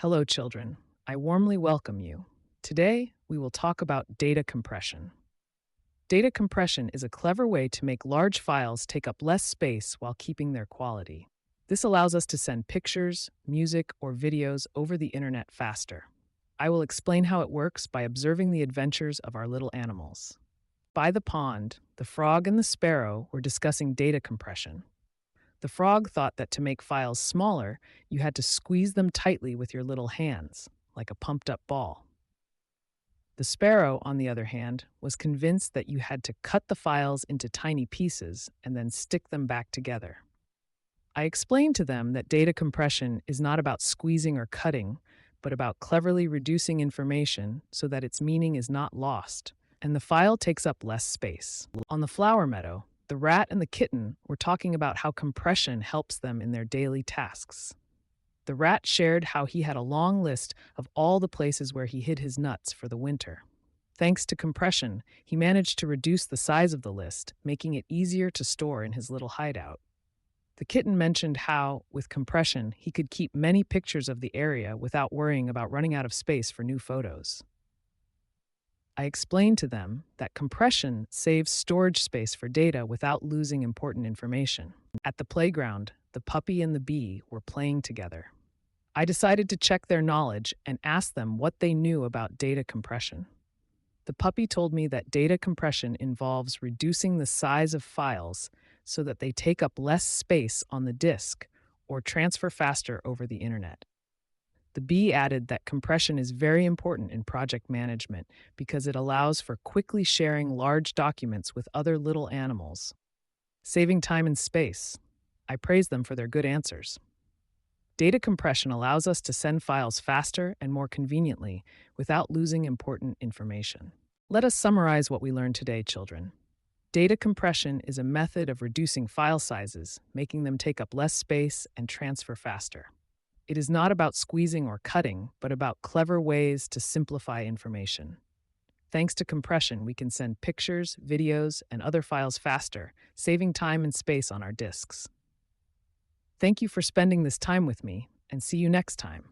Hello, children. I warmly welcome you. Today, we will talk about data compression. Data compression is a clever way to make large files take up less space while keeping their quality. This allows us to send pictures, music, or videos over the internet faster. I will explain how it works by observing the adventures of our little animals. By the pond, the frog and the sparrow were discussing data compression. The frog thought that to make files smaller, you had to squeeze them tightly with your little hands, like a pumped up ball. The sparrow, on the other hand, was convinced that you had to cut the files into tiny pieces and then stick them back together. I explained to them that data compression is not about squeezing or cutting, but about cleverly reducing information so that its meaning is not lost, and the file takes up less space. On the flower meadow, the rat and the kitten were talking about how compression helps them in their daily tasks. The rat shared how he had a long list of all the places where he hid his nuts for the winter. Thanks to compression, he managed to reduce the size of the list, making it easier to store in his little hideout. The kitten mentioned how, with compression, he could keep many pictures of the area without worrying about running out of space for new photos. I explained to them that compression saves storage space for data without losing important information. At the playground, the puppy and the bee were playing together. I decided to check their knowledge and ask them what they knew about data compression. The puppy told me that data compression involves reducing the size of files so that they take up less space on the disk or transfer faster over the internet. The bee added that compression is very important in project management because it allows for quickly sharing large documents with other little animals, saving time and space. I praised them for their good answers. Data compression allows us to send files faster and more conveniently without losing important information. Let us summarize what we learned today, children. Data compression is a method of reducing file sizes, making them take up less space and transfer faster. It is not about squeezing or cutting, but about clever ways to simplify information. Thanks to compression, we can send pictures, videos, and other files faster, saving time and space on our disks. Thank you for spending this time with me, and see you next time.